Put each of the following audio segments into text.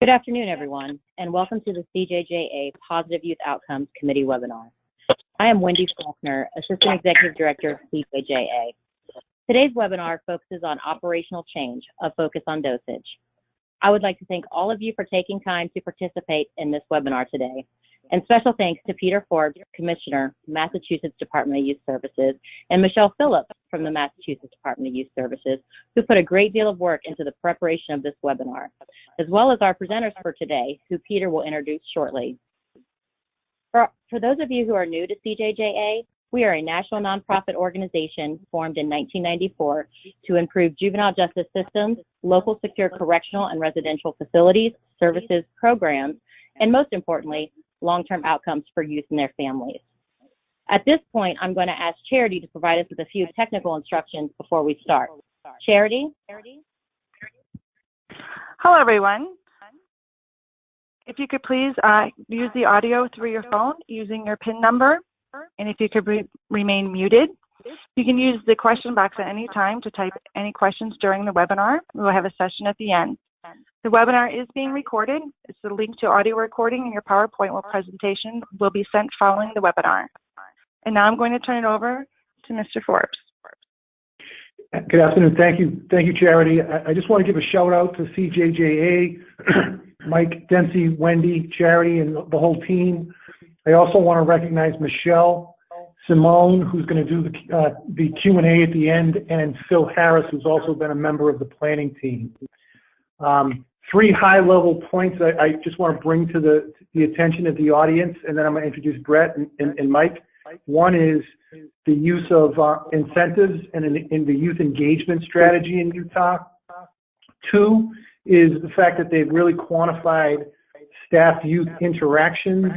Good afternoon, everyone, and welcome to the CJJA Positive Youth Outcomes Committee webinar. I am Wendy Faulkner, Assistant Executive Director of CJJA. Today's webinar focuses on operational change, a focus on dosage. I would like to thank all of you for taking time to participate in this webinar today. And special thanks to Peter Forbes, Commissioner, Massachusetts Department of Youth Services, and Michelle Phillips from the Massachusetts Department of Youth Services, who put a great deal of work into the preparation of this webinar, as well as our presenters for today, who Peter will introduce shortly. For those of you who are new to CJJA, we are a national nonprofit organization formed in 1994 to improve juvenile justice systems, local secure correctional and residential facilities, services, programs, and most importantly, long-term outcomes for youth and their families. At this point, I'm going to ask Charity to provide us with a few technical instructions before we start. Charity? Hello, everyone. If you could please use the audio through your phone using your PIN number, and if you could remain muted. You can use the question box at any time to type any questions during the webinar. We will have a session at the end. The webinar is being recorded. It's the link to audio recording in your PowerPoint presentation will be sent following the webinar. And now I'm going to turn it over to Mr. Forbes. Good afternoon. Thank you, Charity. I just want to give a shout out to CJJA, Mike, Dempsey, Wendy, Charity, and the whole team. I also want to recognize Michelle, Simone, who's going to do the Q&A at the end, and Phil Harris, who's also been a member of the planning team. Three high-level points I just want to bring to the attention of the audience, and then I'm going to introduce Brett and Mike. One is the use of incentives and in the youth engagement strategy in Utah. Two is the fact that they've really quantified staff-youth interactions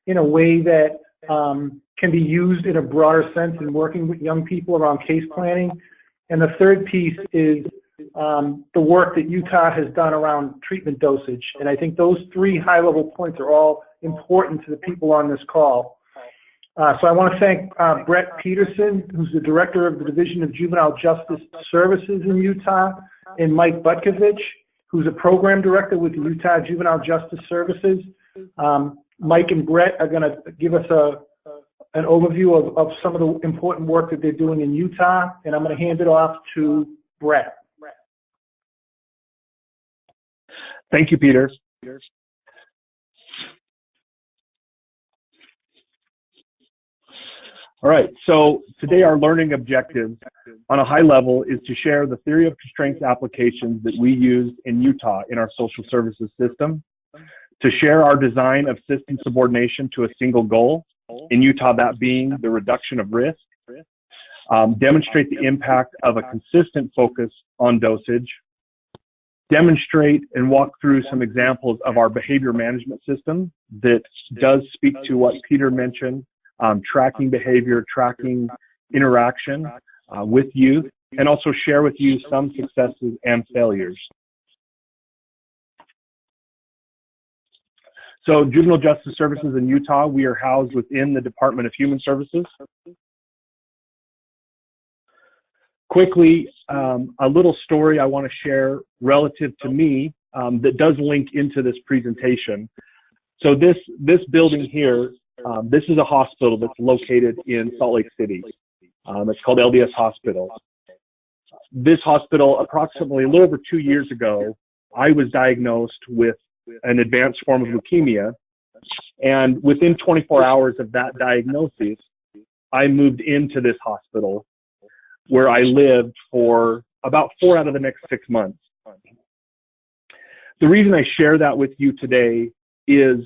in a way that can be used in a broader sense in working with young people around case planning. And the third piece is the work that Utah has done around treatment dosage. And I think those three high-level points are all important to the people on this call. So I want to thank Brett Peterson, who's the Director of the Division of Juvenile Justice Services in Utah, and Mike Butkovich, who's a Program Director with the Utah Juvenile Justice Services. Mike and Brett are going to give us an overview of some of the important work that they're doing in Utah, and I'm going to hand it off to Brett. Thank you, Peter. All right, so today our learning objective on a high level is to share the theory of constraints applications that we use in Utah in our social services system, to share our design of system subordination to a single goal, in Utah that being the reduction of risk, demonstrate the impact of a consistent focus on dosage, demonstrate and walk through some examples of our behavior management system that does speak to what Peter mentioned, tracking behavior, tracking interaction with youth, and also share with you some successes and failures. So Juvenile Justice Services in Utah, we are housed within the Department of Human Services. Quickly, a little story I want to share relative to me that does link into this presentation. So this building here, this is a hospital that's located in Salt Lake City. It's called LDS Hospital. This hospital, approximately a little over 2 years ago, I was diagnosed with an advanced form of leukemia. And within 24 hours of that diagnosis, I moved into this hospital where I lived for about 4 out of the next 6 months. The reason I share that with you today is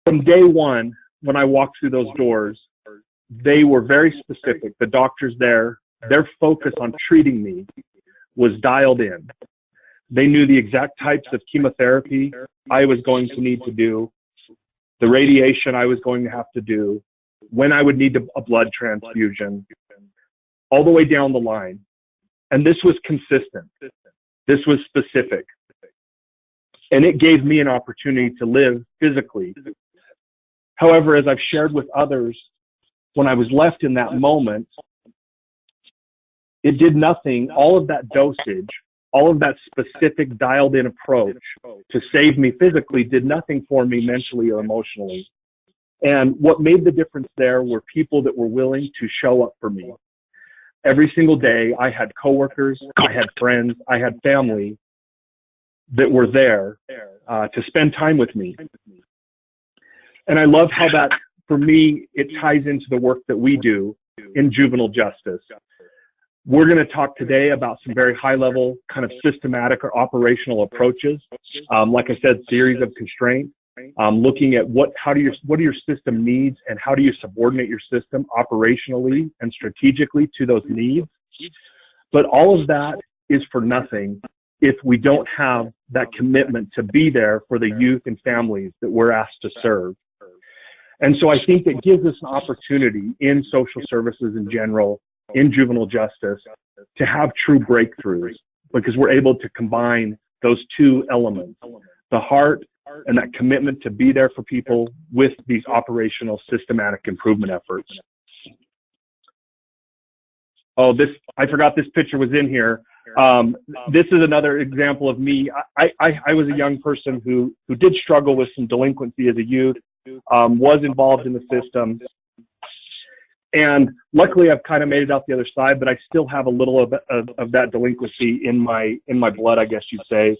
from day one, when I walked through those doors, they were very specific. The doctors there, their focus on treating me was dialed in. They knew the exact types of chemotherapy I was going to need to do, the radiation I was going to have to do, when I would need a blood transfusion, all the way down the line. And this was consistent. This was specific. And it gave me an opportunity to live physically. However, as I've shared with others, when I was left in that moment, it did nothing. All of that dosage, all of that specific dialed-in approach to save me physically did nothing for me mentally or emotionally. And what made the difference there were people that were willing to show up for me. Every single day, I had coworkers, I had friends, I had family that were there to spend time with me. And I love how that, for me, it ties into the work that we do in juvenile justice. We're going to talk today about some very high-level kind of systematic or operational approaches. Like I said, series of constraints, looking at what are your system needs and how do you subordinate your system operationally and strategically to those needs. But all of that is for nothing if we don't have that commitment to be there for the youth and families that we're asked to serve. And so I think it gives us an opportunity in social services in general, in juvenile justice, to have true breakthroughs, because we're able to combine those two elements, the heart and that commitment to be there for people with these operational systematic improvement efforts. Oh, I forgot this picture was in here. This is another example of me. I was a young person who did struggle with some delinquency as a youth, was involved in the system. And luckily I've kind of made it out the other side, but I still have a little of that delinquency in my blood, I guess you'd say.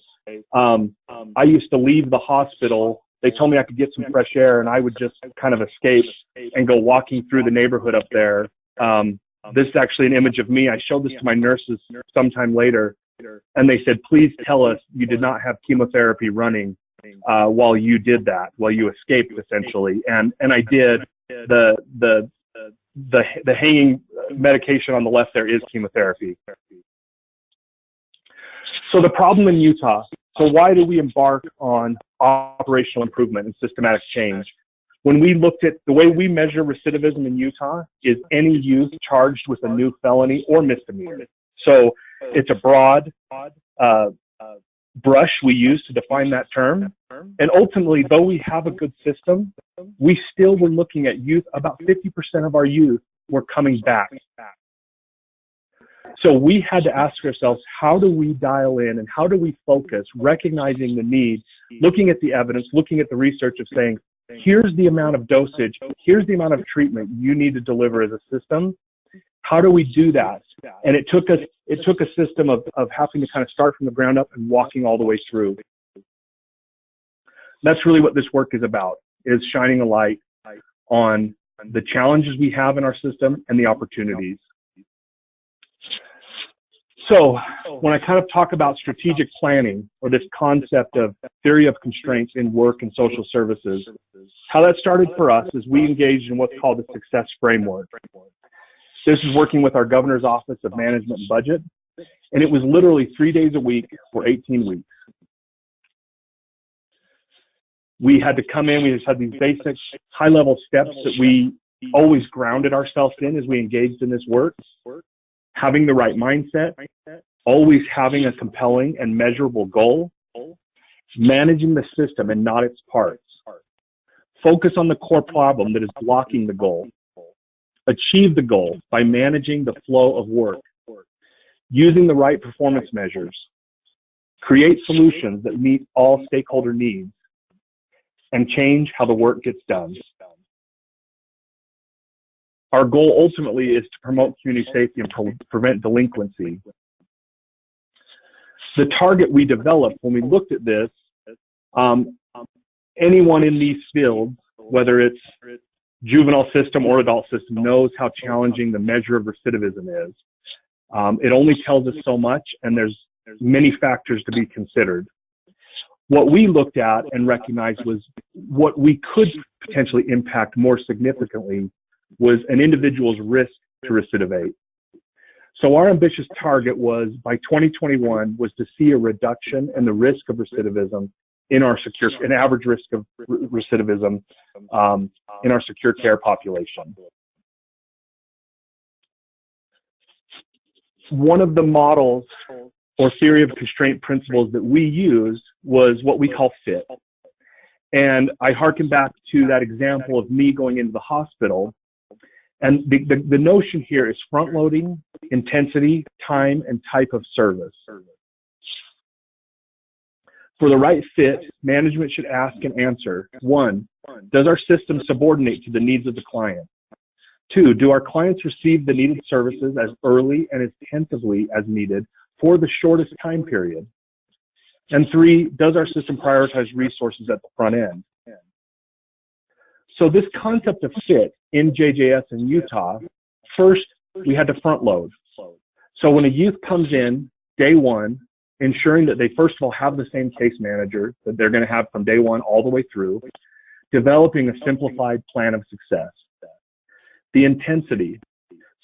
I used to leave the hospital. They told me I could get some fresh air, and I would just kind of escape and go walking through the neighborhood up there. This is actually an image of me. I showed this to my nurses sometime later, and they said, please tell us you did not have chemotherapy running while you did that, while you escaped, essentially. And I did. The hanging medication on the left there is chemotherapy. So the problem in Utah, so why do we embark on operational improvement and systematic change? When we looked at the way we measure recidivism in Utah is any youth charged with a new felony or misdemeanor. So it's a broad brush we use to define that term. And ultimately, though we have a good system, we still were looking at youth. About 50% of our youth were coming back. So we had to ask ourselves, how do we dial in and how do we focus, recognizing the need, looking at the evidence, looking at the research of saying, here's the amount of dosage, here's the amount of treatment you need to deliver as a system. How do we do that? And it took a system of having to kind of start from the ground up and walking all the way through. That's really what this work is about, is shining a light on the challenges we have in our system and the opportunities. So when I kind of talk about strategic planning, or this concept of theory of constraints in work and social services, how that started for us is we engaged in what's called the success framework. This is working with our governor's office of management and budget, and it was literally 3 days a week for 18 weeks. We had to come in, we just had these basic high-level steps that we always grounded ourselves in as we engaged in this work. Having the right mindset, always having a compelling and measurable goal, managing the system and not its parts, focus on the core problem that is blocking the goal, achieve the goal by managing the flow of work, using the right performance measures, create solutions that meet all stakeholder needs, and change how the work gets done. Our goal ultimately is to promote community safety and prevent delinquency. The target we developed when we looked at this, anyone in these fields, whether it's juvenile system or adult system, knows how challenging the measure of recidivism is. It only tells us so much, and there's many factors to be considered. What we looked at and recognized was what we could potentially impact more significantly was an individual's risk to recidivate. So our ambitious target was, by 2021, was to see a reduction in the risk of recidivism in our an average risk of recidivism in our secure care population. One of the models or theory of constraint principles that we used was what we call FIT. And I hearken back to that example of me going into the hospital. And the notion here is front loading, intensity, time, and type of service. For the right fit, management should ask and answer, 1, does our system subordinate to the needs of the client? 2, do our clients receive the needed services as early and as intensively as needed for the shortest time period? And 3, does our system prioritize resources at the front end? So this concept of fit in JJS in Utah, first, we had to front load. So when a youth comes in, day one, ensuring that they first of all have the same case manager that they're going to have from day one all the way through, developing a simplified plan of success. The intensity.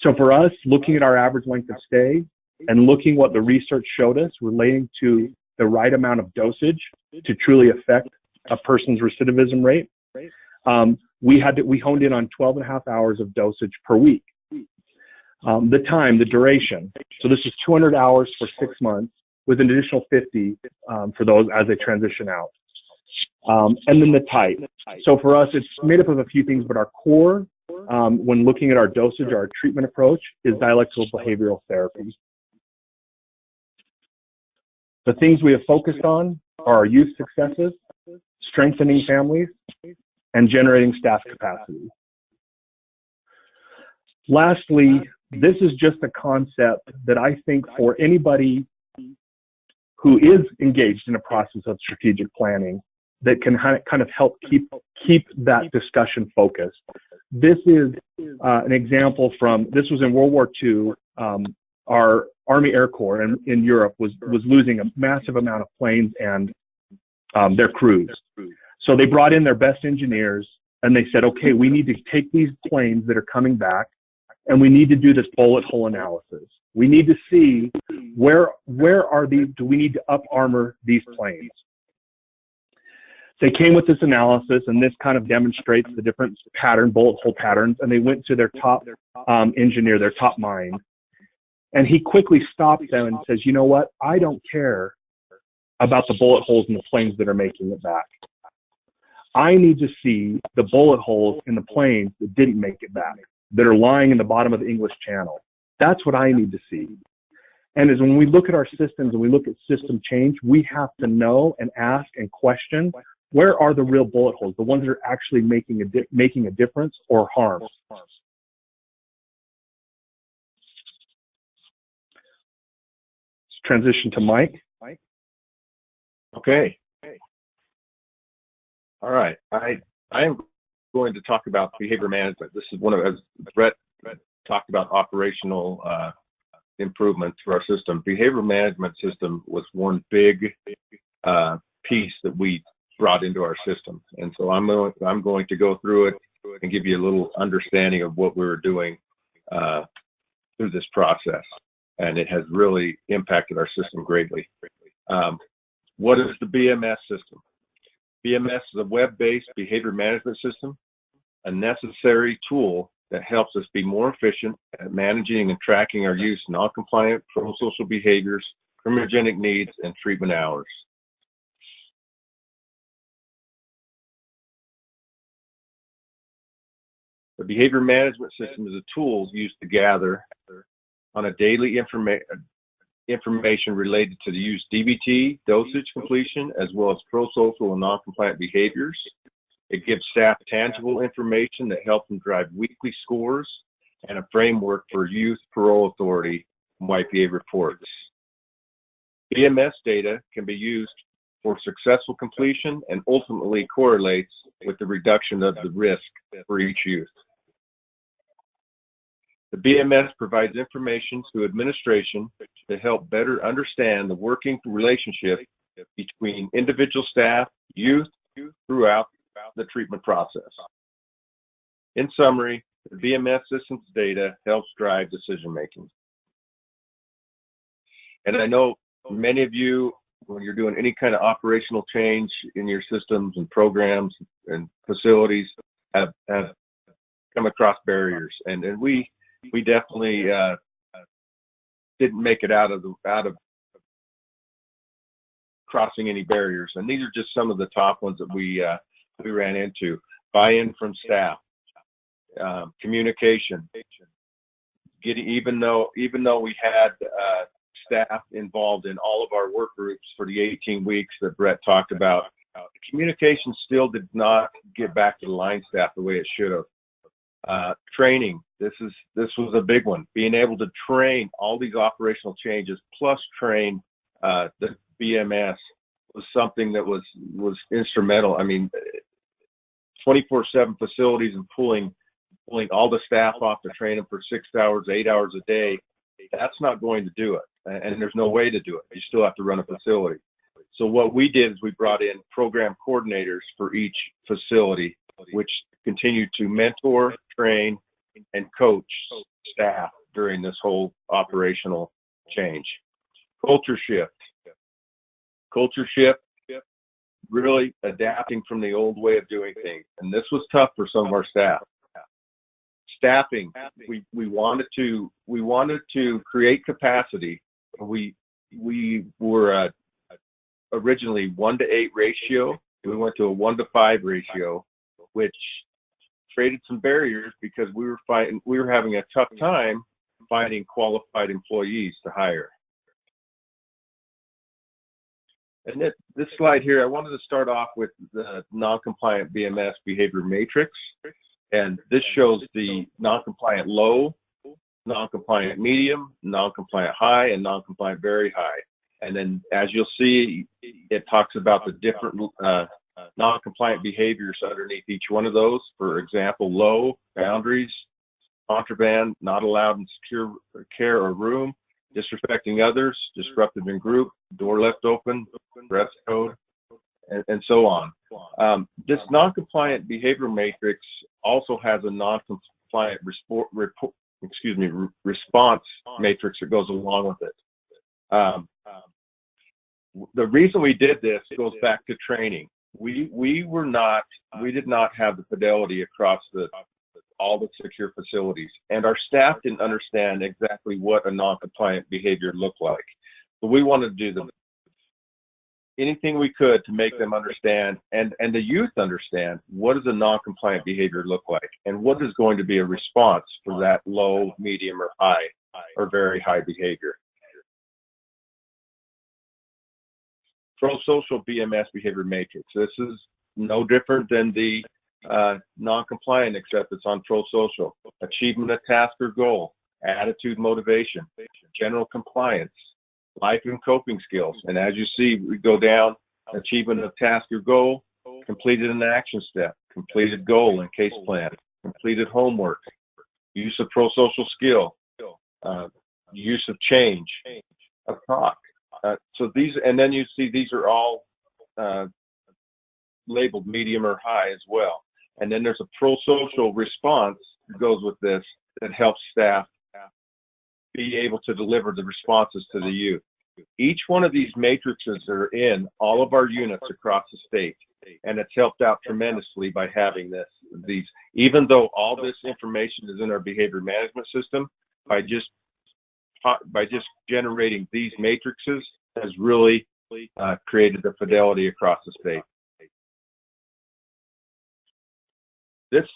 So for us, looking at our average length of stay and looking what the research showed us relating to the right amount of dosage to truly affect a person's recidivism rate, we honed in on 12.5 hours of dosage per week. The time, the duration. So this is 200 hours for 6 months with an additional 50 for those as they transition out. And then the type. So for us, it's made up of a few things, but our core, when looking at our dosage, our treatment approach, is dialectical behavioral therapy. The things we have focused on are our youth successes, strengthening families, and generating staff capacity. Lastly, this is just a concept that I think for anybody who is engaged in a process of strategic planning that can kind of help keep that discussion focused. This is an example from, this was in World War II, our Army Air Corps in Europe was losing a massive amount of planes and their crews. So they brought in their best engineers and they said, okay, we need to take these planes that are coming back and we need to do this bullet hole analysis. We need to see where are these, do we need to up armor these planes? They came with this analysis, and this kind of demonstrates the different bullet hole patterns, and they went to their top engineer, their top mind, and he quickly stopped them and says, you know what, I don't care about the bullet holes in the planes that are making it back. I need to see the bullet holes in the planes that didn't make it back, that are lying in the bottom of the English Channel. That's what I need to see. And as when we look at our systems and we look at system change, we have to know and ask and question, where are the real bullet holes, the ones that are actually making a difference or harm? Let's transition to Mike. Okay. All right. I am going to talk about behavior management. This is one of, as Brett talked about, operational improvement to our system. Behavior management system was one big piece that we brought into our system, and so I'm going to go through it and give you a little understanding of what we were doing through this process, and it has really impacted our system greatly. What is the BMS system? BMS is a web-based behavior management system, a necessary tool that helps us be more efficient at managing and tracking our youth's non-compliant pro-social behaviors, criminogenic needs, and treatment hours. The behavior management system is a tool used to gather on a daily information related to the youth's DBT, dosage completion, as well as pro-social and non-compliant behaviors. It gives staff tangible information that helps them drive weekly scores and a framework for youth parole authority and YPA reports. BMS data can be used for successful completion and ultimately correlates with the reduction of the risk for each youth. The BMS provides information to administration to help better understand the working relationship between individual staff, youth, throughout the treatment process. In summary, the BMS system's data helps drive decision making. And I know many of you, when you're doing any kind of operational change in your systems and programs and facilities, have come across barriers, and we definitely didn't make it out of crossing any barriers. And these are just some of the top ones that we ran into. Buy-in from staff, communication. Even though we had staff involved in all of our work groups for the 18 weeks that Brett talked about, communication still did not get back to the line staff the way it should have. Training, this was a big one. Being able to train all these operational changes plus train the BMS was something that was instrumental. I mean, 24/7 facilities and pulling all the staff off to train them for 6 hours, 8 hours a day, that's not going to do it. And there's no way to do it. You still have to run a facility. So what we did is we brought in program coordinators for each facility, which continue to mentor, train, and coach staff during this whole operational change. Culture shift, really adapting from the old way of doing things. And this was tough for some of our staff. Staffing, we wanted to create capacity. We were originally 1-to-8 ratio. We went to a 1-to-5 ratio, which created some barriers because we were having a tough time finding qualified employees to hire. And this slide here, I wanted to start off with the non-compliant BMS behavior matrix. And this shows the non-compliant low, non-compliant medium, non-compliant high, and non-compliant very high. And then as you'll see, it talks about the different non-compliant behaviors underneath each one of those. For example, low, boundaries, contraband, not allowed in secure care or room, disrespecting others, disruptive in group, door left open, dress code, and so on. This non-compliant behavior matrix also has a non-compliant response matrix that goes along with it. The reason we did this goes back to training. We did not have the fidelity across all the secure facilities, and our staff didn't understand exactly what a non-compliant behavior looked like. But we wanted to do anything we could to make them understand and the youth understand what does a non-compliant behavior look like and what is going to be a response for that low, medium, or high or very high behavior. Pro-social BMS behavior matrix. This is no different than the non-compliant, except it's on pro-social. Achievement of task or goal, attitude, motivation, general compliance, life and coping skills. And as you see, we go down, achievement of task or goal, completed an action step, completed goal and case plan, completed homework, use of pro-social skill, use of change, of talk. So these, and then you see these are all labeled medium or high as well. And then there's a pro-social response that goes with this that helps staff be able to deliver the responses to the youth. Each one of these matrices are in all of our units across the state, and it's helped out tremendously by having these. Even though all this information is in our behavior management system, by just generating these matrices has really created the fidelity across the state. This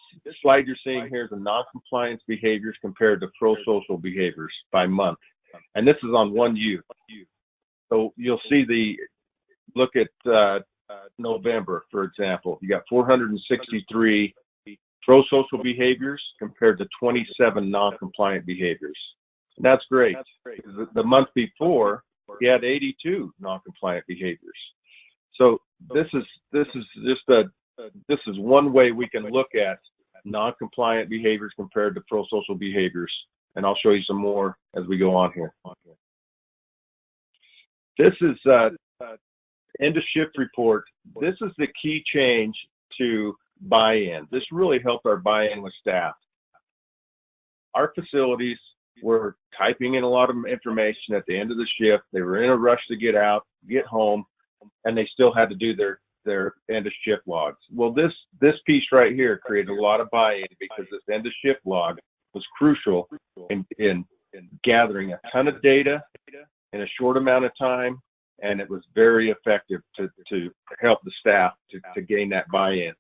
slide you're seeing here is the non-compliance behaviors compared to pro-social behaviors by month. And this is on one youth. So you'll see look at November, for example. You got 463 pro-social behaviors compared to 27 non-compliant behaviors. And that's great. The month before, we had 82 non-compliant behaviors. So this is one way we can look at non-compliant behaviors compared to pro-social behaviors, and I'll show you some more as we go on here. This is end of shift report. This is the key change to buy-in. This really helped our buy-in with staff. Our facilities were typing in a lot of information at the end of the shift. They were in a rush to get out, get home, and they still had to do their end of shift logs. Well, this piece right here created a lot of buy-in because this end of shift log was crucial in gathering a ton of data in a short amount of time, and it was very effective to help the staff to gain that buy-in.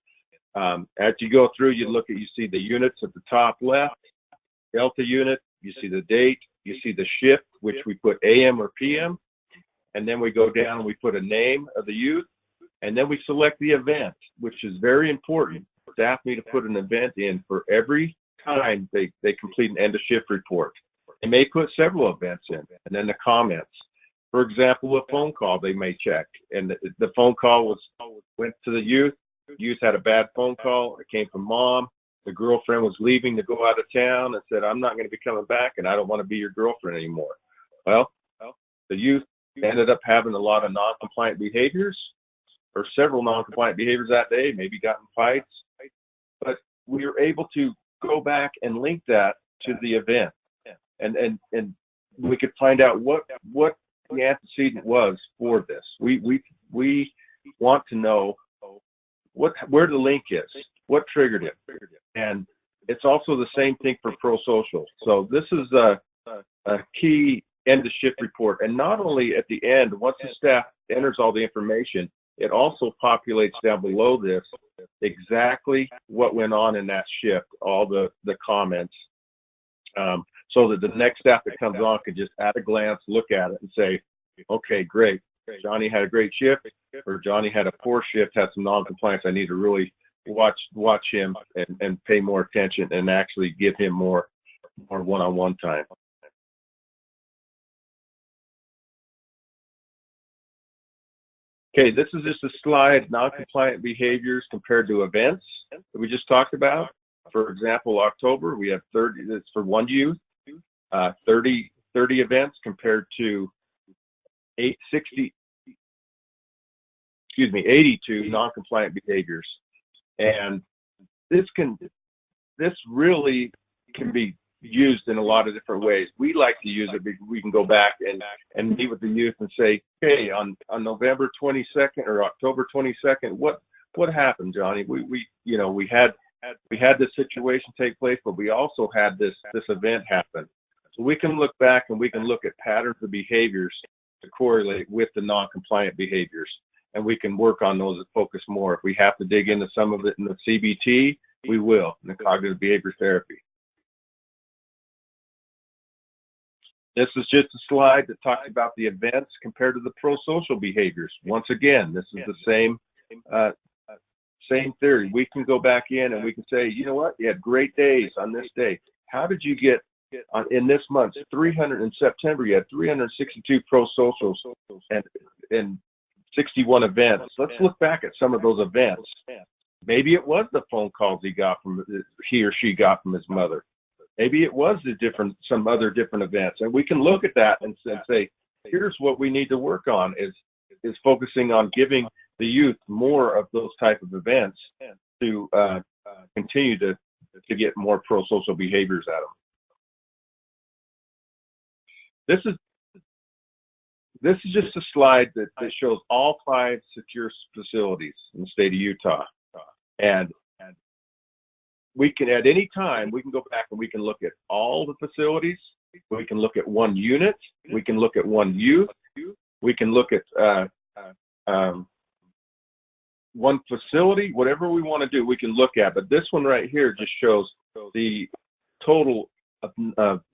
As you go through, you see the units at the top left, Delta unit, you see the date, you see the shift, which we put AM or PM, and then we go down and we put a name of the youth, and then we select the event, which is very important. Staff need to put an event in for every time they complete an end of shift report. They may put several events in, and then the comments. For example, a phone call they may check, and the phone call went to the youth. Youth had a bad phone call. It came from mom. The girlfriend was leaving to go out of town and said, I'm not going to be coming back, and I don't want to be your girlfriend anymore. Well, the youth ended up having a lot of non-compliant behaviors, or several non-compliant behaviors that day, maybe got in fights. But we were able to go back and link that to the event, and we could find out what the antecedent was for this. We want to know where the link is, what triggered it, and it's also the same thing for PROSOCIAL. So this is a key end of shift report, and not only at the end, once the staff enters all the information, it also populates down below this exactly what went on in that shift, all the comments, so that the next staff that comes on can just at a glance look at it and say, okay, great, Johnny had a great shift, or Johnny had a poor shift, had some non-compliance. I need to really watch him and pay more attention and actually give him more one-on-one time. Okay, this is just a slide, non-compliant behaviors compared to events that we just talked about. For example, October, we have 30, that's for one youth, 30 events compared to 82 non-compliant behaviors. And this really can be used in a lot of different ways. We like to use it because we can go back and meet with the youth and say, hey, on November 22nd or October 22nd, what happened, Johnny? We had this situation take place, but we also had this event happen. So we can look back and we can look at patterns of behaviors to correlate with the non-compliant behaviors, and we can work on those and focus more. If we have to dig into some of it in the CBT, we will, in the cognitive behavior therapy. This is just a slide that talks about the events compared to the pro-social behaviors. Once again, this is the same theory. We can go back in and we can say, you know what, you had great days on this day. How did you get in this month, in September, you had 362 pro-socials and 61 events. Let's look back at some of those events. Maybe it was the phone calls he or she got from his mother. Maybe it was some other different events, and we can look at that and say, here's what we need to work on is focusing on giving the youth more of those type of events to continue to get more pro-social behaviors out of them. This is just a slide that shows all 5 secure facilities in the state of Utah, and we can, at any time, we can go back and we can look at all the facilities. We can look at one unit. We can look at one youth. We can look at one facility. Whatever we want to do, we can look at. But this one right here just shows the total of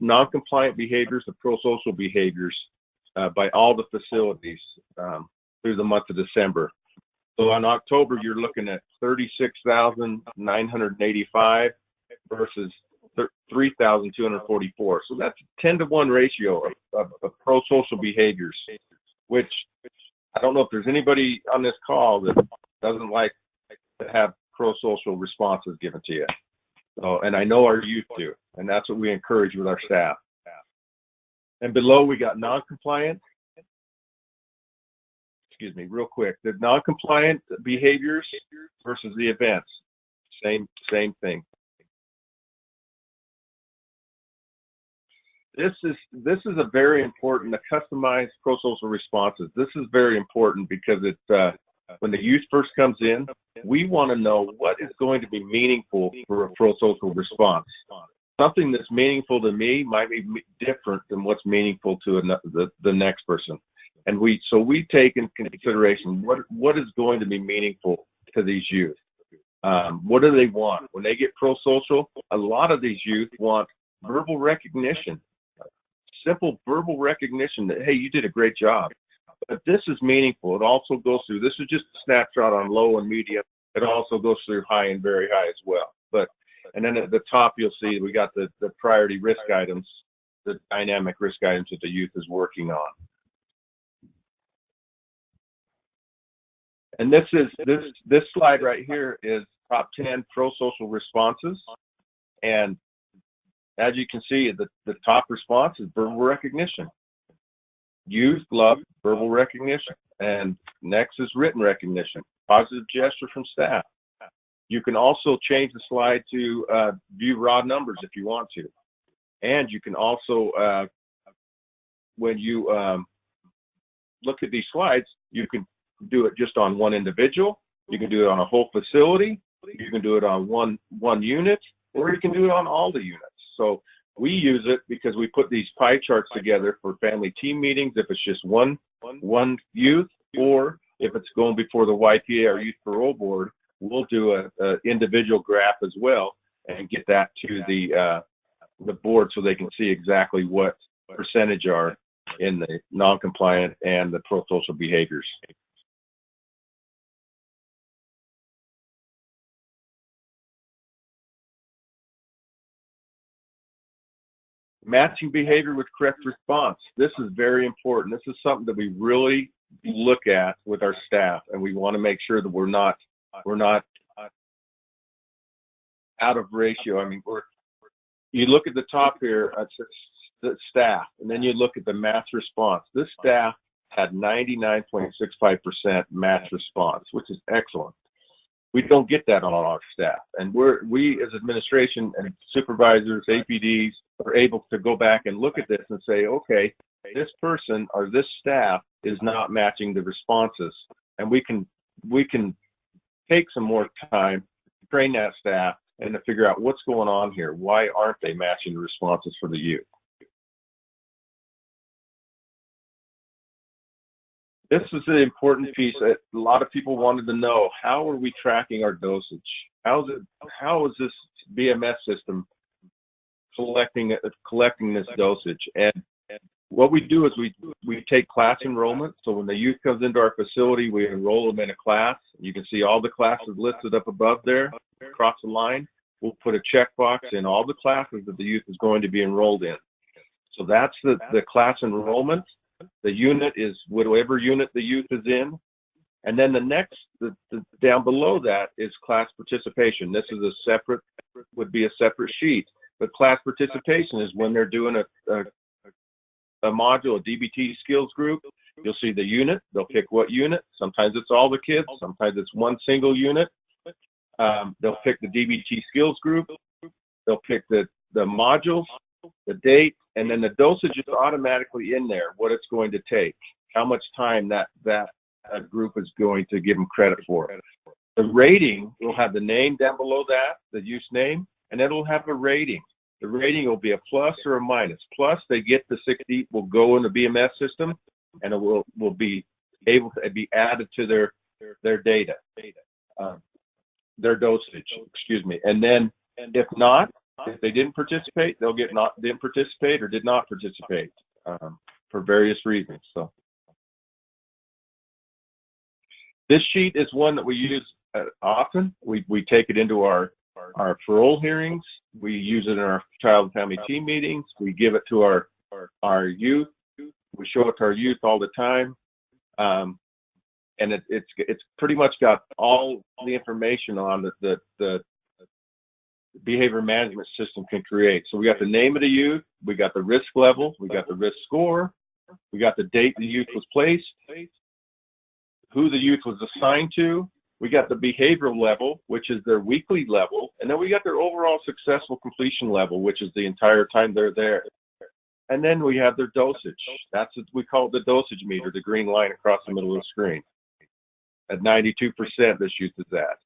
non-compliant behaviors, the pro-social behaviors by all the facilities through the month of December. So on October, you're looking at 36,985 versus 3,244. So that's a 10-to-1 ratio of pro-social behaviors, which I don't know if there's anybody on this call that doesn't like to have pro-social responses given to you. So, and I know our youth do, and that's what we encourage with our staff. And below, we got non-compliant. Excuse me, real quick. The non-compliant behaviors versus the events. Same thing. This is a very important, the customized pro-social responses. This is very important because it's when the youth first comes in, we want to know what is going to be meaningful for a pro-social response. Something that's meaningful to me might be different than what's meaningful to the next person. And we take into consideration what is going to be meaningful to these youth. What do they want? When they get pro-social, a lot of these youth want verbal recognition, simple verbal recognition that, hey, you did a great job. But this is meaningful. It also goes through, this is just a snapshot on low and medium. It also goes through high and very high as well. And then at the top, you'll see we got the priority risk items, the dynamic risk items that the youth is working on. And this slide right here is top 10 pro-social responses. And as you can see, the top response is verbal recognition. Youth love verbal recognition. And next is written recognition, positive gesture from staff. You can also change the slide to view raw numbers if you want to. And you can also, when you look at these slides, you can do it just on one individual. You can do it on a whole facility. You can do it on one unit, or you can do it on all the units. So we use it because we put these pie charts together for family team meetings if it's just one youth, or if it's going before the YPA or Youth Parole Board, we'll do a individual graph as well and get that to the board so they can see exactly what percentage are in the non-compliant and the pro-social behaviors. Matching behavior with correct response. This is very important. This is something that we really look at with our staff, and we want to make sure that we're not out of ratio. I mean, you look at the top here, the staff, and then you look at the match response. This staff had 99.65% match response, which is excellent. We don't get that on our staff, and we as administration and supervisors, APDs, are able to go back and look at this and say, okay, this person or this staff is not matching the responses, and we can take some more time, train that staff, and to figure out what's going on here. Why aren't they matching the responses for the youth? This is an important piece that a lot of people wanted to know. How are we tracking our dosage? How is this BMS system collecting this dosage? And what we do is we take class enrollment. So when the youth comes into our facility, we enroll them in a class. You can see all the classes listed up above there, across the line. We'll put a checkbox in all the classes that the youth is going to be enrolled in. So that's the class enrollment. The unit is whatever unit the youth is in. And then the next, down below that is class participation. This is would be a separate sheet. But class participation is when they're doing a module, a DBT skills group. You'll see the unit. They'll pick what unit. Sometimes it's all the kids. Sometimes it's one single unit. They'll pick the DBT skills group. They'll pick the modules, the date, and then the dosage is automatically in there, what it's going to take, how much time that group is going to give them credit for. The rating will have the name down below that, the use name, and it'll have a rating. The rating will be a plus or a minus. Plus, they get the 60, will go in the BMS system, and it will be able to be added to their data, their dosage, excuse me. And then if not, if they didn't participate, they'll get didn't participate or did not participate for various reasons. So this sheet is one that we use often. We take it into our parole hearings. We use it in our child and family team meetings. We give it to our youth. We show it to our youth all the time. And it's pretty much got all the information on the behavior management system can create. So we got the name of the youth, we got the risk level, we got the risk score, we got the date the youth was placed, who the youth was assigned to, we got the behavioral level, which is their weekly level, and then we got their overall successful completion level, which is the entire time they're there. And then we have their dosage. That's what we call it, the dosage meter, the green line across the middle of the screen. At 92%, this youth is at.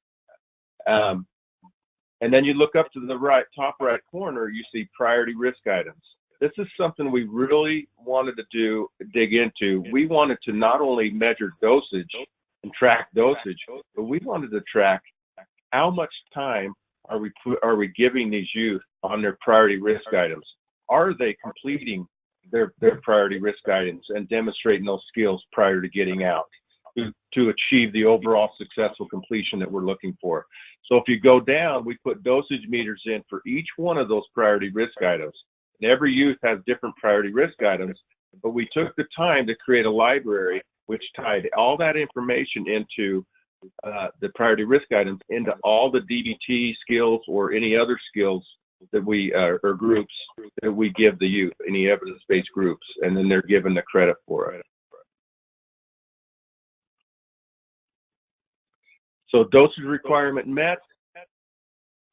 And then you look up to the top right corner, you see priority risk items. This is something we really wanted to dig into. We wanted to not only measure dosage and track dosage, but we wanted to track how much time are we giving these youth on their priority risk items. Are they completing their priority risk guidance and demonstrating those skills prior to getting out to achieve the overall successful completion that we're looking for. So if you go down, we put dosage meters in for each one of those priority risk items. And every youth has different priority risk items, but we took the time to create a library which tied all that information into the priority risk items into all the DBT skills or any other skills that we, or groups that we give the youth, any evidence-based groups, and then they're given the credit for it. So dosage requirement met,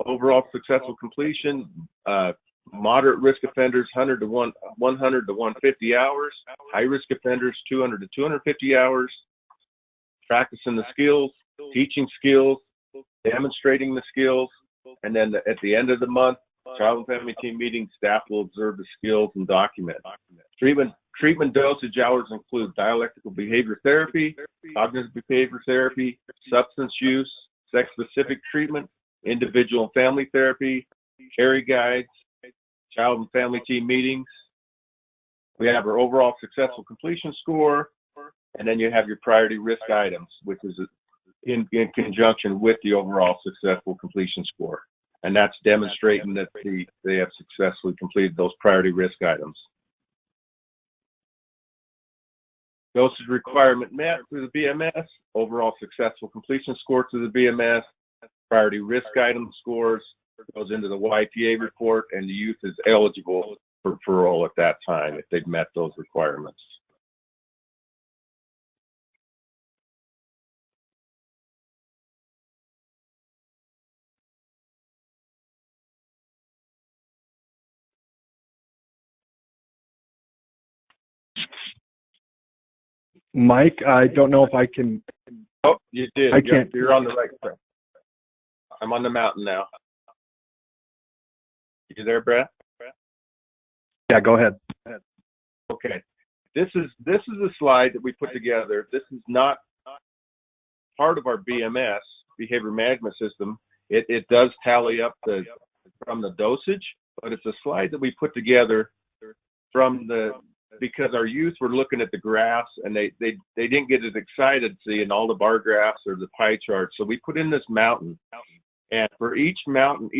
overall successful completion, moderate risk offenders 100 to 150 hours, high risk offenders 200 to 250 hours, practicing the skills, teaching skills, demonstrating the skills, and then at the end of the month, child and family team meeting, staff will observe the skills and document. Treatment dosage hours include dialectical behavior therapy, cognitive behavior therapy, substance use, sex-specific treatment, individual and family therapy, carry guides, child and family team meetings. We have our overall successful completion score, and then you have your priority risk items, which is in conjunction with the overall successful completion score. And that's demonstrating that they have successfully completed those priority risk items. Dosage requirement met through the BMS, overall successful completion score through the BMS, priority risk item scores, goes into the YPA report, and the youth is eligible for parole at that time if they've met those requirements. Mike, I don't know if I can. Oh, you did. I can't. You're on the right track. I'm on the mountain now. You there, Brett? Yeah, go ahead. Okay. This is a slide that we put together. This is not part of our BMS, behavior management system. It does tally up from the dosage, but it's a slide that we put together from because our youth were looking at the graphs and they didn't get as excited seeing all the bar graphs or the pie charts. So we put in this mountain, and for each mountain,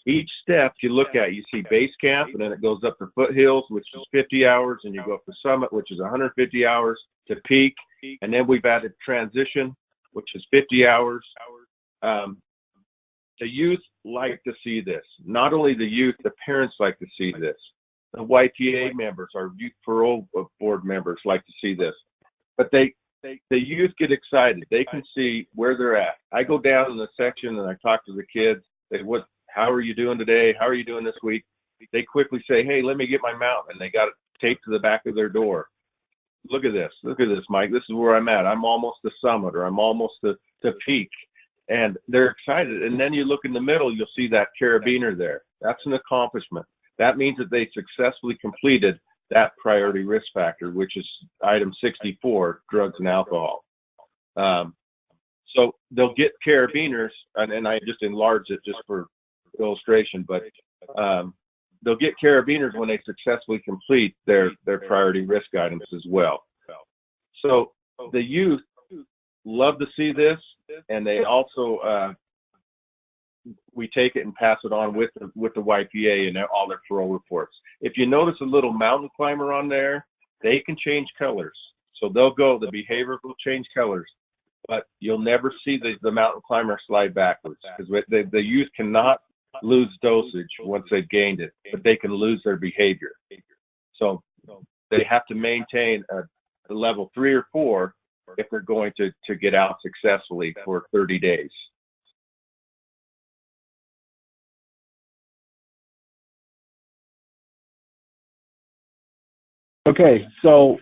each step you look at, you see base camp, and then it goes up to foothills, which is 50 hours, and you go up to summit, which is 150 hours, to peak, and then we've added transition, which is 50 hours. The youth like to see this. Not only the youth, the parents like to see this. The YPA members, our youth parole board members, like to see this. But the youth get excited. They can see where they're at. I go down in the section and I talk to the kids. Say, how are you doing today? How are you doing this week? They quickly say, hey, let me get my mountain. And they got it taped to the back of their door. Look at this, Mike. This is where I'm at. I'm almost to summit, or I'm almost to peak. And they're excited. And then you look in the middle, you'll see that carabiner there. That's an accomplishment. That means that they successfully completed that priority risk factor, which is item 64, drugs and alcohol. So they'll get carabiners, and I just enlarged it just for illustration, but they'll get carabiners when they successfully complete their priority risk items as well. So the youth love to see this, and they also we take it and pass it on with the YPA and all their parole reports. If you notice a little mountain climber on there, they can change colors. So the behavior will change colors, but you'll never see the mountain climber slide backwards, because the youth cannot lose dosage once they've gained it, but they can lose their behavior. So they have to maintain a level 3 or 4 if they're going to get out successfully for 30 days. Okay, so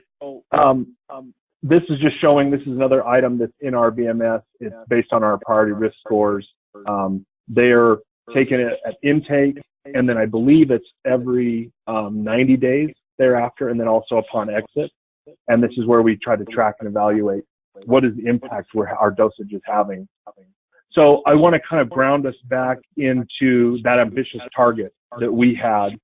this is just showing, this is another item that's in our BMS. It's based on our priority risk scores. They're taking it at intake, and then I believe it's every 90 days thereafter, and then also upon exit. And this is where we try to track and evaluate what is the impact our dosage is having. So I want to kind of ground us back into that ambitious target that we had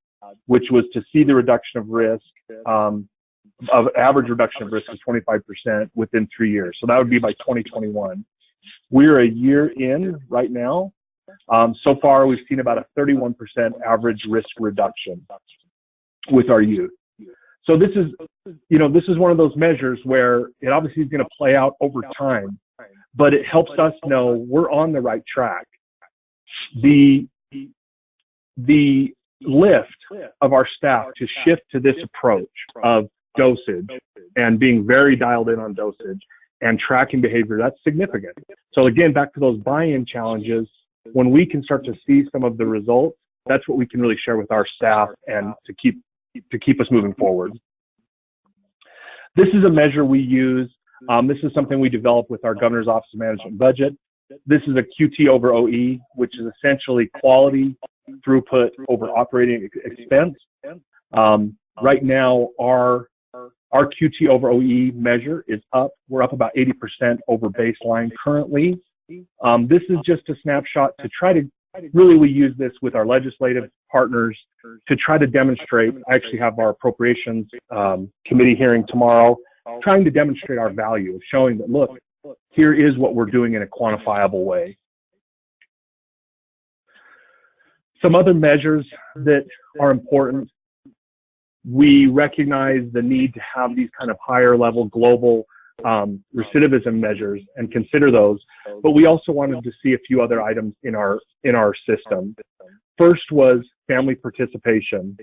which was to see the reduction of risk, of average reduction of risk of 25% within 3 years. So that would be by 2021. We're a year in right now. So far, we've seen about a 31% average risk reduction with our youth. So this is, this is one of those measures where it obviously is going to play out over time, but it helps us know we're on the right track. The lift of our staff to shift to this approach of dosage and being very dialed in on dosage and tracking behavior, that's significant. So again, back to those buy-in challenges, when we can start to see some of the results, that's what we can really share with our staff and to keep us moving forward. This is a measure we use. This is something we developed with our Governor's Office of Management and Budget. This is a QT over OE, which is essentially quality throughput over operating expense. Right now, our QT over OE measure is up. We're up about 80% over baseline currently. This is just a snapshot to try to, really we use this with our legislative partners to try to demonstrate. I actually have our appropriations committee hearing tomorrow, trying to demonstrate our value of showing that, look, here is what we're doing in a quantifiable way. Some other measures that are important, we recognize the need to have these kind of higher level global recidivism measures and consider those, but we also wanted to see a few other items in our system. First was family participation.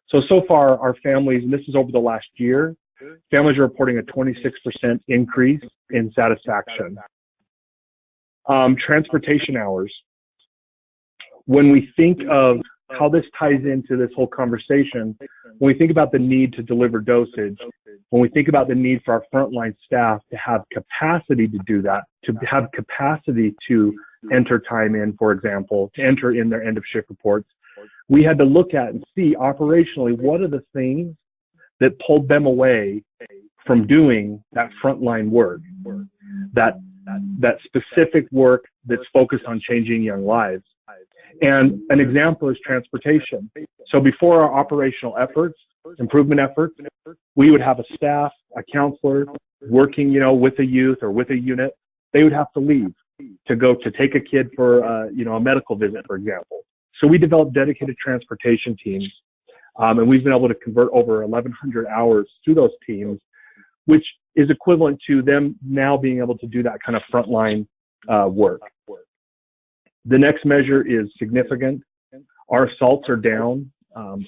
So far our families, and this is over the last year, families are reporting a 26% increase in satisfaction. Transportation hours. When we think of how this ties into this whole conversation, when we think about the need to deliver dosage, when we think about the need for our frontline staff to have capacity to do that, to have capacity to enter time in, for example, to enter in their end of shift reports, we had to look at and see operationally what are the things that pulled them away from doing that frontline work, that specific work that's focused on changing young lives. And an example is transportation. So before our operational efforts, improvement efforts, we would have a staff, a counselor working, with a youth or with a unit. They would have to leave to go to take a kid for, a medical visit, for example. So we developed dedicated transportation teams, and we've been able to convert over 1,100 hours through those teams, which is equivalent to them now being able to do that kind of frontline work. The next measure is significant. Our assaults are down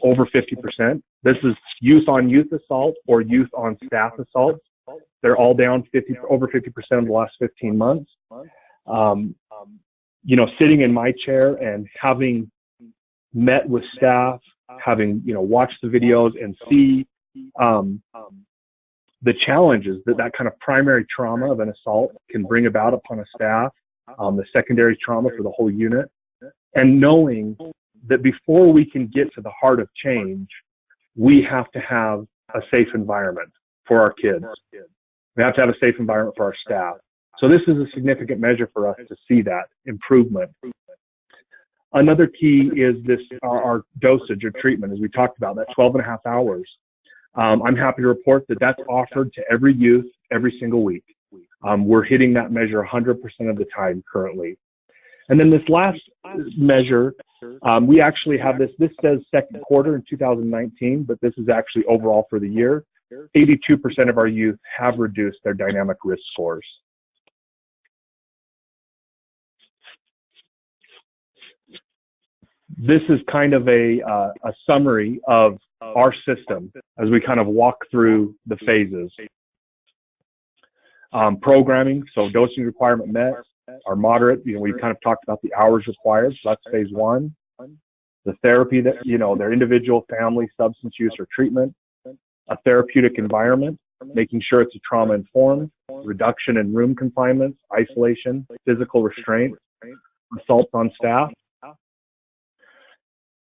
over 50%. This is youth on youth assault or youth on staff assaults. They're all down over 50% in the last 15 months. Sitting in my chair and having met with staff, having, watched the videos and see the challenges that kind of primary trauma of an assault can bring about upon a staff, the secondary trauma for the whole unit, and knowing that before we can get to the heart of change, we have to have a safe environment for our kids. We have to have a safe environment for our staff. So this is a significant measure for us to see that improvement. Another key is our dosage or treatment, as we talked about, that 12.5 hours. I'm happy to report that that's offered to every youth every single week. We're hitting that measure 100% of the time currently. And then this last measure, we actually have this says second quarter in 2019, but this is actually overall for the year. 82% of our youth have reduced their dynamic risk scores. This is kind of a summary of our system as we kind of walk through the phases. Programming, so dosing requirement met, are moderate. We've kind of talked about the hours required, so that's phase one. The therapy that, their individual, family, substance use or treatment. A therapeutic environment, making sure it's a trauma informed. Reduction in room confinements, isolation, physical restraint, assaults on staff.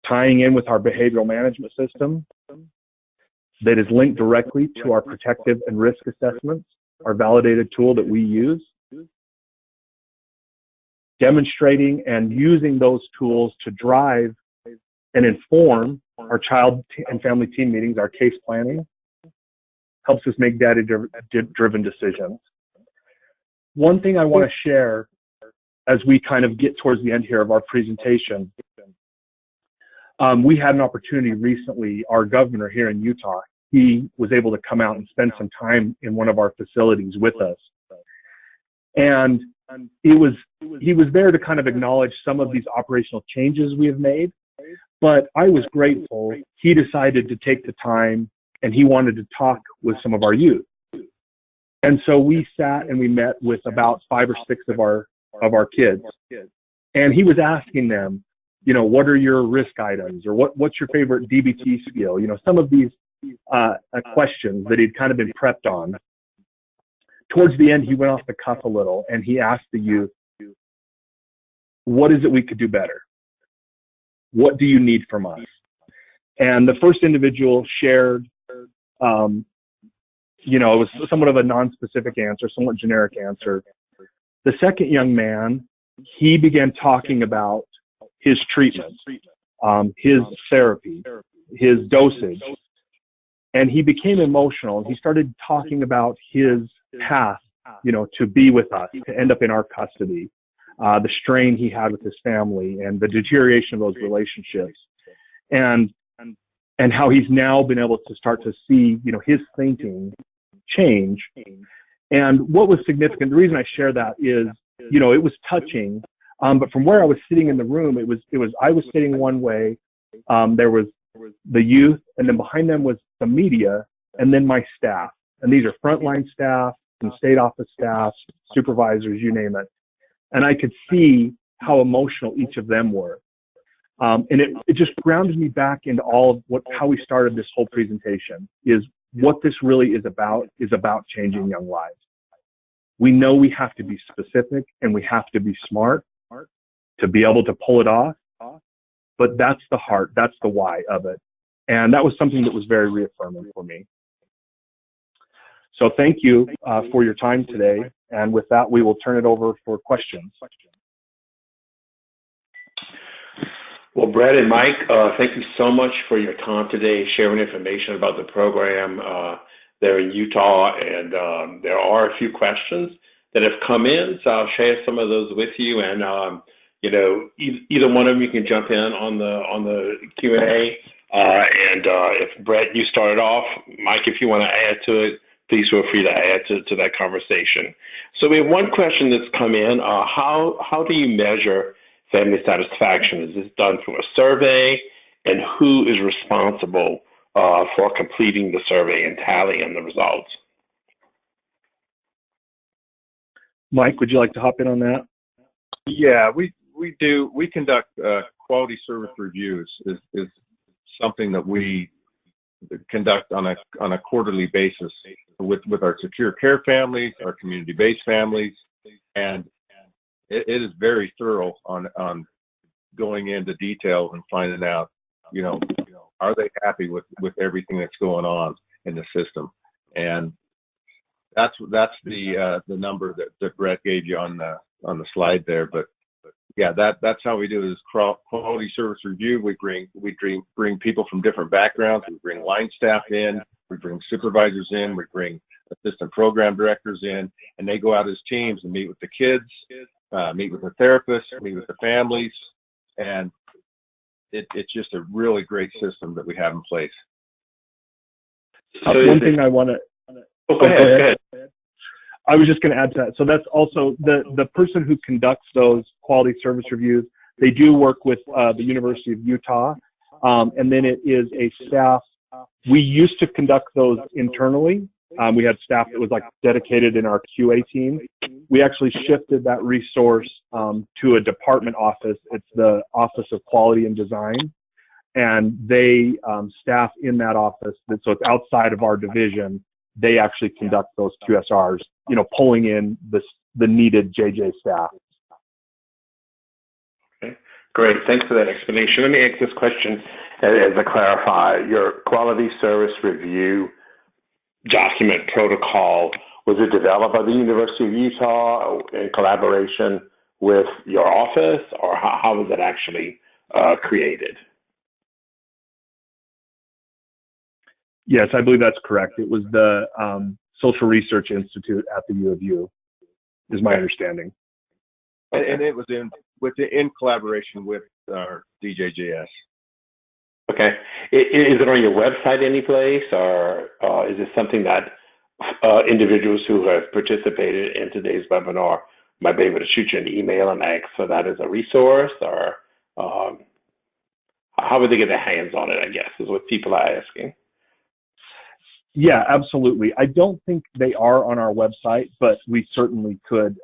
Tying in with our behavioral management system that is linked directly to our protective and risk assessments, our validated tool that we use. Demonstrating and using those tools to drive and inform our child and family team meetings, our case planning, helps us make data-driven decisions. One thing I want to share as we kind of get towards the end here of our presentation, we had an opportunity recently, our governor here in Utah, he was able to come out and spend some time in one of our facilities with us. And he was there to kind of acknowledge some of these operational changes we have made. But I was grateful he decided to take the time and he wanted to talk with some of our youth. And so we sat and we met with about 5 or 6 of our kids. And he was asking them, you know, what are your risk items, or what's your favorite DBT skill? You know, some of these questions that he'd kind of been prepped on. Towards the end, he went off the cuff a little and he asked the youth, what is it we could do better? What do you need from us? And the first individual shared, you know, it was somewhat of a non-specific answer, somewhat generic answer. The second young man, he began talking about his treatment, his therapy, his dosage, and he became emotional. He started talking about his path, you know, to be with us, to end up in our custody, the strain he had with his family and the deterioration of those relationships, and how he's now been able to start to see, you know, his thinking change. And what was significant, the reason I share that is, you know, it was touching, but from where I was sitting in the room, it was I was sitting one way, there was the youth, and then behind them was the media, and then my staff. And these are frontline staff and state office staff, supervisors, you name it. And I could see how emotional each of them were. And it just grounded me back into all of how we started this whole presentation, is what this really is about changing young lives. We know we have to be specific and we have to be smart to be able to pull it off, but that's the heart, that's the why of it. And that was something that was very reaffirming for me. So thank you for your time today. And with that, we will turn it over for questions. Well, Brett and Mike, thank you so much for your time today, sharing information about the program there in Utah. And there are a few questions that have come in, so I'll share some of those with you. And you know, either one of you can jump in on the Q&A. And if Brett, you started off, Mike, if you want to add to it, please feel free to add to that conversation. So we have one question that's come in. How do you measure family satisfaction? Is this done through a survey? And who is responsible for completing the survey and tallying the results? Mike, would you like to hop in on that? Yeah, we do. We conduct quality service reviews. Is something that we conduct on a quarterly basis with our secure care families, our community-based families, and it is very thorough on going into detail and finding out, you know, are they happy with everything that's going on in the system? And that's the number that Brett gave you on the slide there. But yeah, that's how we do it, is quality service review. We bring people from different backgrounds. We bring line staff in. We bring supervisors in. We bring assistant program directors in, and they go out as teams and meet with the kids, meet with the therapists, meet with the families, and it's just a really great system that we have in place. One thing I want to. Go ahead. I was just going to add to that. So that's also the person who conducts those quality service reviews. They do work with the University of Utah, and then it is a staff. We used to conduct those internally. We had staff that was like dedicated in our QA team. We actually shifted that resource to a department office. It's the Office of Quality and Design, and they staff in that office. So it's outside of our division. They actually conduct those QSRs, you know, pulling in the needed JJ staff. Okay, great. Thanks for that explanation. Let me ask this question as a clarifier. Your quality service review document protocol, was it developed by the University of Utah in collaboration with your office, or how was it actually created? Yes, I believe that's correct. It was the Social Research Institute at the U of U, is my understanding. And it was in collaboration with our DJJS. Okay. Is it on your website any place, or is it something that individuals who have participated in today's webinar might be able to shoot you an email and ask for that as a resource, or how would they get their hands on it, I guess, is what people are asking. Yeah, absolutely. I don't think they are on our website, but we certainly could.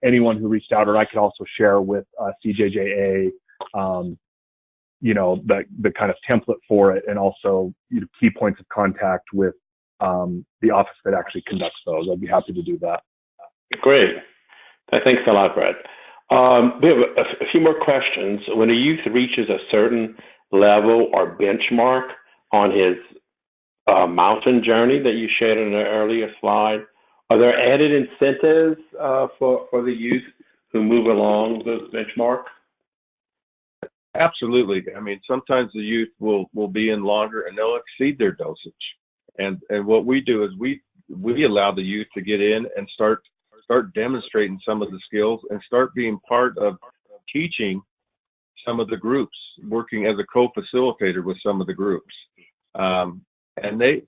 Anyone who reached out, or I could also share with CJJA, you know, the kind of template for it, and also, you know, key points of contact with the office that actually conducts those. I'd be happy to do that. Great. Thanks a lot, Brett. We have a few more questions. When a youth reaches a certain level or benchmark on his mountain journey that you shared in an earlier slide, are there added incentives for the youth who move along those benchmarks? Absolutely. I mean, sometimes the youth will be in longer and they'll exceed their dosage. And what we do is we allow the youth to get in and start demonstrating some of the skills and start being part of teaching some of the groups, working as a co-facilitator with some of the groups. And they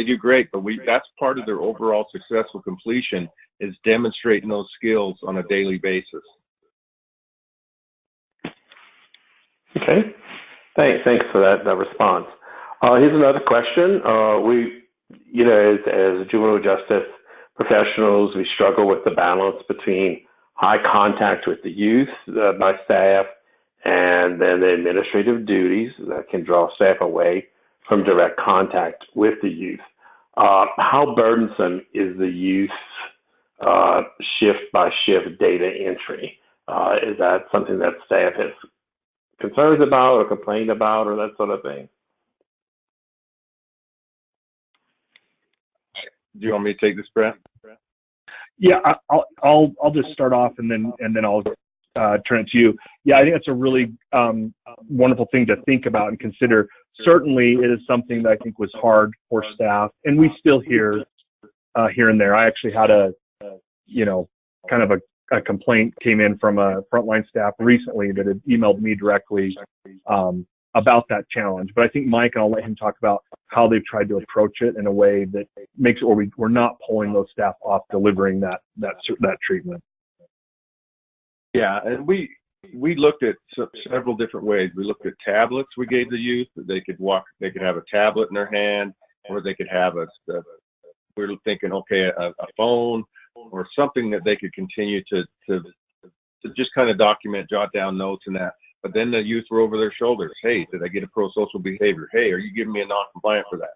do great, but that's part of their overall successful completion, is demonstrating those skills on a daily basis. Okay, thanks for that response. Here's another question. You know, as juvenile justice professionals, we struggle with the balance between high contact with the youth by staff and then the administrative duties that can draw staff away from direct contact with the youth. How burdensome is the youth shift-by-shift data entry? Is that something that staff has concerns about or complained about or that sort of thing? Do you want me to take this, Brett? Yeah, I'll just start off and then I'll turn it to you. Yeah, I think that's a really wonderful thing to think about and consider. Certainly, it is something that I think was hard for staff, and we still hear here and there. I actually had kind of a complaint came in from a frontline staff recently that had emailed me directly about that challenge. But I think Mike, and I'll let him talk about how they've tried to approach it in a way that makes it where we're not pulling those staff off delivering that treatment. Yeah, and we looked at several different ways. We looked at tablets we gave the youth. They could have a tablet in their hand, or they could have we were thinking, okay, a phone or something that they could continue to just kind of document, jot down notes and that. But then the youth were over their shoulders. Hey, did I get a pro-social behavior? Hey, are you giving me a non-compliant for that?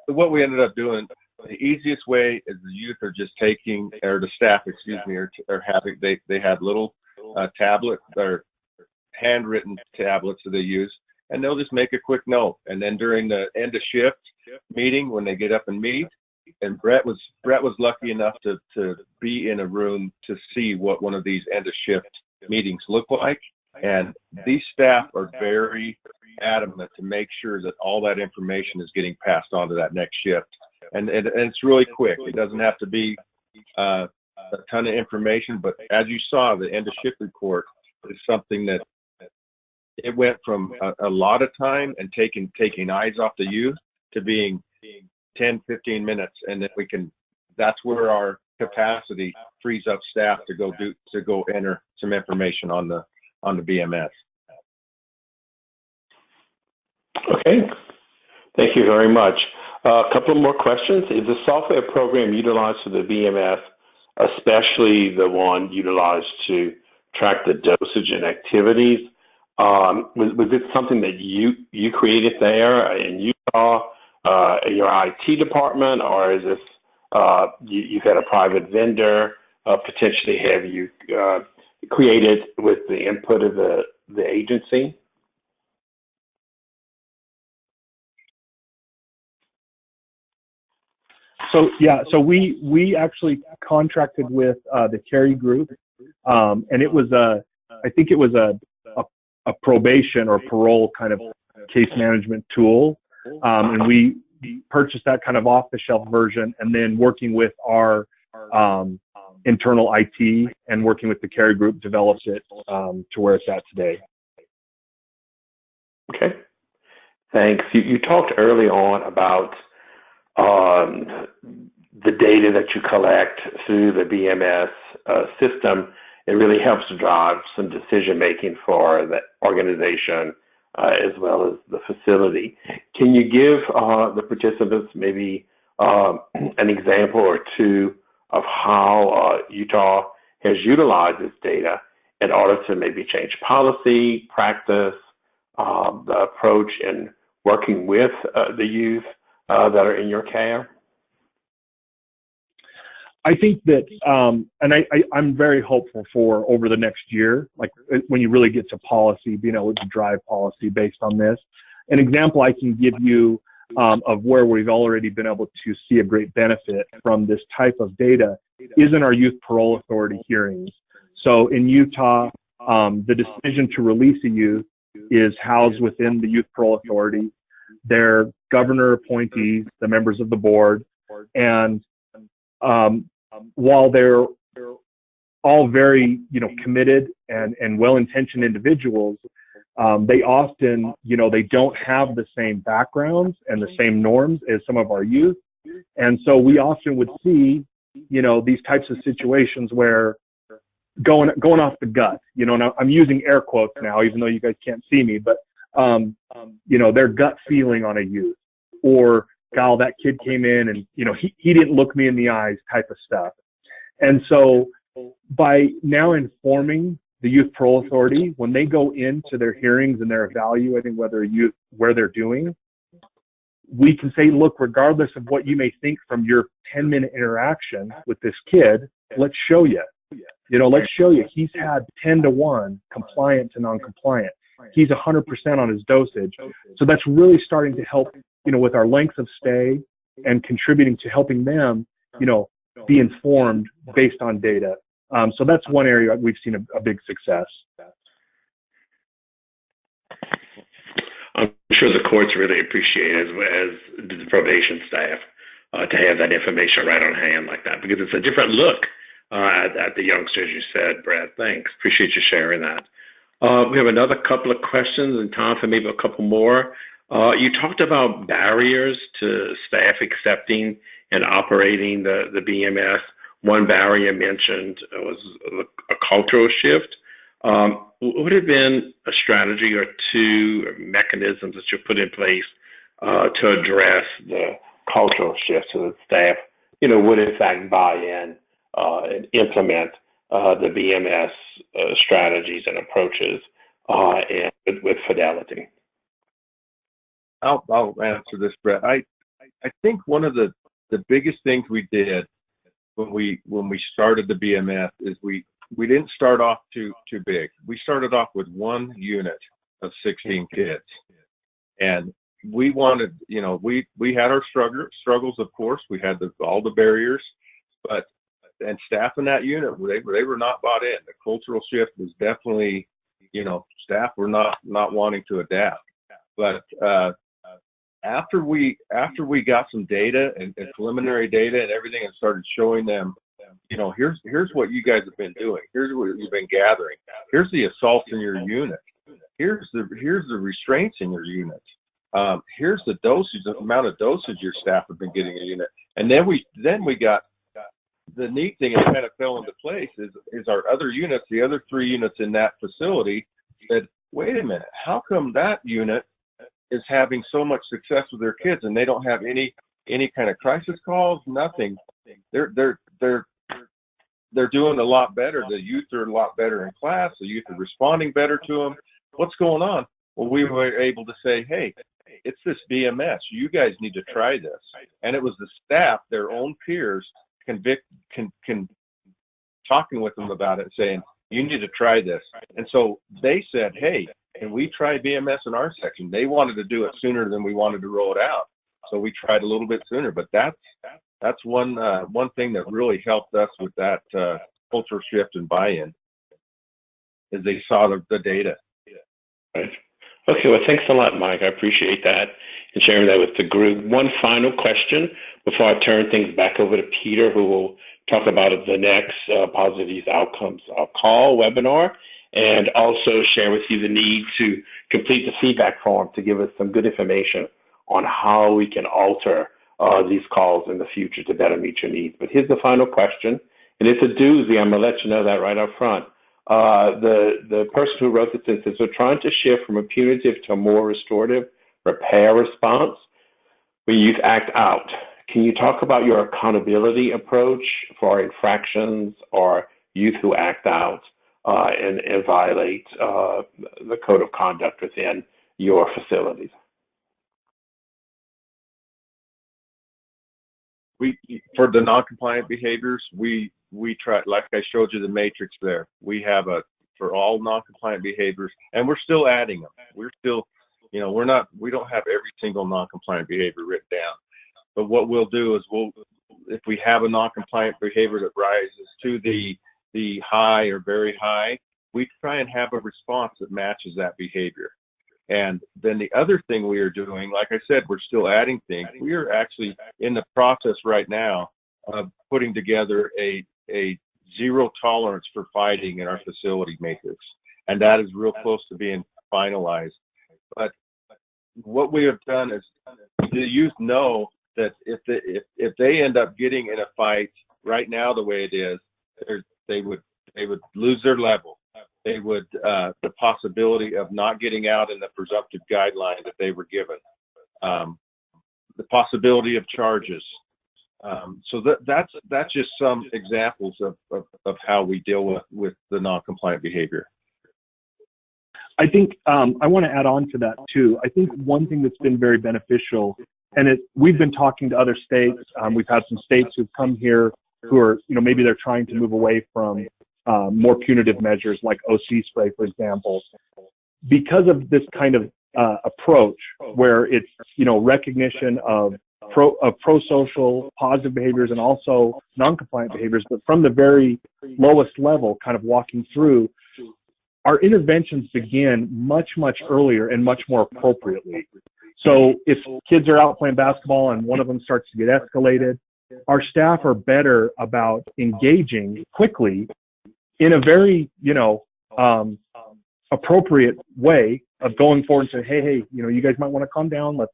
So what we ended up doing, the easiest way is the youth are just taking, or the staff, excuse me, are having, they have little tablets or handwritten tablets that they use, and they'll just make a quick note. And then during the end of shift meeting, when they get up and meet, and Brett was lucky enough to be in a room to see what one of these end of shift meetings look like. And these staff are very adamant to make sure that all that information is getting passed on to that next shift. And it's really quick. It doesn't have to be a ton of information, but as you saw, the end of shift report is something that it went from a lot of time and taking eyes off the youth to being 10, 15 minutes. And if we can, that's where our capacity frees up staff to go enter some information on the BMS. Okay, thank you very much. A couple more questions. Is the software program utilized for the BMS, especially the one utilized to track the dosage and activities? Was it something that you created there in Utah, your IT department, or is this you've had a private vendor potentially have you created with the input of the agency? So we actually contracted with the Carey Group, and it was I think it was a probation or parole kind of case management tool, and purchased that kind of off-the-shelf version, and then working with our internal IT and working with the care group, developed it to where it's at today. Okay, thanks. You talked early on about the data that you collect through the BMS system. It really helps drive some decision making for the organization as well as the facility. Can you give the participants maybe an example or two of how Utah has utilized this data in order to maybe change policy, practice, the approach in working with the youth that are in your care? I think that, and I'm very hopeful for over the next year, like when you really get to policy, being able to drive policy based on this. An example I can give you of where we've already been able to see a great benefit from this type of data is in our youth parole authority hearings. So in Utah, the decision to release a youth is housed within the youth parole authority. They're governor appointees, the members of the board, and while they're all very, committed and well-intentioned individuals, they often, they don't have the same backgrounds and the same norms as some of our youth. And so we often would see, these types of situations where going off the gut, and I'm using air quotes now, even though you guys can't see me, but, their gut feeling on a youth, or, "God, that kid came in and, he didn't look me in the eyes," type of stuff. And so by now informing the youth parole authority, when they go into their hearings and they're evaluating where they're doing, we can say, look, regardless of what you may think from your 10-minute interaction with this kid, let's show you. Let's show you he's had 10-to-1 compliant to non-compliant. He's 100% on his dosage. So that's really starting to help, with our length of stay and contributing to helping them, be informed based on data. So that's one area we've seen a big success. I'm sure the courts really appreciate it, as the probation staff, to have that information right on hand like that, because it's a different look at the youngsters, you said, Brad. Thanks. Appreciate you sharing that. We have another couple of questions and time for maybe a couple more. You talked about barriers to staff accepting and operating the BMS. One barrier mentioned was a cultural shift. Would have been a strategy or two mechanisms that you put in place to address the cultural shift so that staff, would in fact buy in and implement the BMS strategies and approaches and with fidelity? I'll answer this, Brett. I think one of the biggest things we did when we started the BMS is we didn't start off too big. We started off with one unit of 16 kids, and we wanted, we had our struggles, of course. We had all the barriers, and staff in that unit, they were not bought in. The cultural shift was definitely, staff were not wanting to adapt. But after we got some data and preliminary data and everything, and started showing them, here's what you guys have been doing. Here's what you've been gathering. Here's the assaults in your unit. Here's the restraints in your unit. Here's the dosage, the amount of dosage your staff have been getting in your unit. And then we got the neat thing, and it kind of fell into place, is our other units, the other 3 units in that facility, said, wait a minute, how come that unit is having so much success with their kids and they don't have any kind of crisis calls? Nothing. They're doing a lot better. The youth are a lot better in class. The youth are responding better to them. What's going on? Well, we were able to say, hey, it's this BMS. You guys need to try this. And it was the staff, their own peers, talking with them about it, saying, you need to try this. And so they said, hey, can we try BMS in our section? They wanted to do it sooner than we wanted to roll it out. So we tried a little bit sooner, but that's one thing that really helped us with that cultural shift and buy-in, is they saw the data. Right. Okay, well, thanks a lot, Mike. I appreciate that. and sharing that with the group. One final question before I turn things back over to Peter, who will talk about the next Positive Youth Outcomes call webinar, and also share with you the need to complete the feedback form to give us some good information on how we can alter these calls in the future to better meet your needs. But here's the final question, and it's a doozy. I'm going to let you know that right up front. The person who wrote this says, we're trying to shift from a punitive to a more restorative repair response when youth act out. Can you talk about your accountability approach for infractions or youth who act out and violate the code of conduct within your facilities? For the non-compliant behaviors, we try, like I showed you the matrix there. We have for all non-compliant behaviors, and we're still adding them. We're still, we don't have every single non-compliant behavior written down. But what we'll do is if we have a non-compliant behavior that rises to the high or very high, we try and have a response that matches that behavior. And then the other thing we are doing, like I said, we're still adding things. We are actually in the process right now of putting together a zero tolerance for fighting in our facility matrix. And that is real close to being finalized. But what we have done is the youth know that if they end up getting in a fight right now the way it is, they would lose their level. They would the possibility of not getting out in the presumptive guideline that they were given, the possibility of charges. So that's just some examples of how we deal with the non-compliant behavior. I think I want to add on to that too. I think one thing that's been very beneficial, and we've been talking to other states. We've had some states who've come here who are, maybe they're trying to move away from more punitive measures like OC spray, for example. Because of this kind of approach where it's, recognition of pro-social positive behaviors and also non-compliant behaviors, but from the very lowest level, kind of walking through, our interventions begin much, much earlier and much more appropriately. So if kids are out playing basketball and one of them starts to get escalated, our staff are better about engaging quickly in a very, appropriate way of going forward and saying, hey, you guys might want to calm down. Let's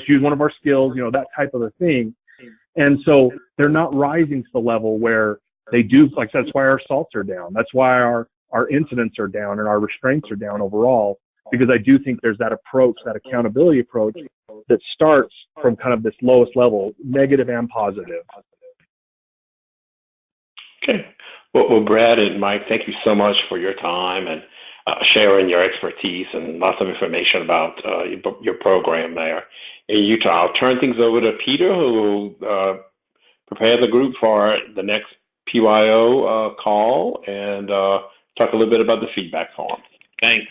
use one of our skills, that type of a thing. And so they're not rising to the level where they do, like that's why our assaults are down. That's why our incidents are down and our restraints are down overall, because I do think there's that approach, that accountability approach that starts from kind of this lowest level, negative and positive. Okay. Well, Brad and Mike, thank you so much for your time and sharing your expertise and lots of information about your program there in Utah. I'll turn things over to Peter, who will prepare the group for the next PYO call and talk a little bit about the feedback form. Thanks.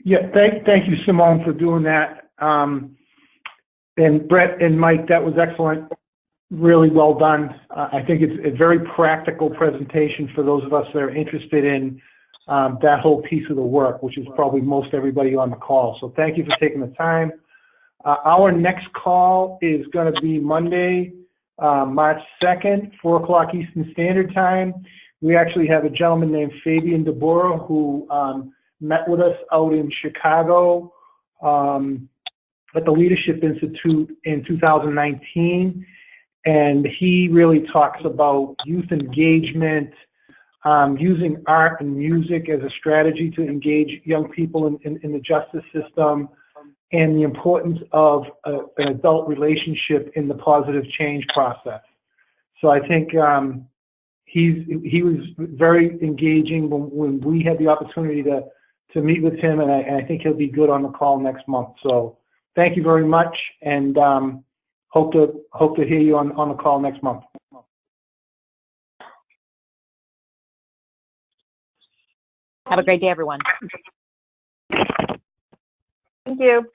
Yeah, thank you, Simone, for doing that. And Brett and Mike, that was excellent. Really well done. I think it's a very practical presentation for those of us that are interested in that whole piece of the work, which is probably most everybody on the call. So thank you for taking the time. Our next call is going to be Monday, March 2nd, 4 o'clock Eastern Standard Time. We actually have a gentleman named Fabian DeBora who met with us out in Chicago at the Leadership Institute in 2019. And he really talks about youth engagement, using art and music as a strategy to engage young people in the justice system, and the importance of an adult relationship in the positive change process. So I think he was very engaging when we had the opportunity to meet with him, and I think he'll be good on the call next month. So thank you very much, and hope to hear you on the call next month. Have a great day, everyone. Thank you.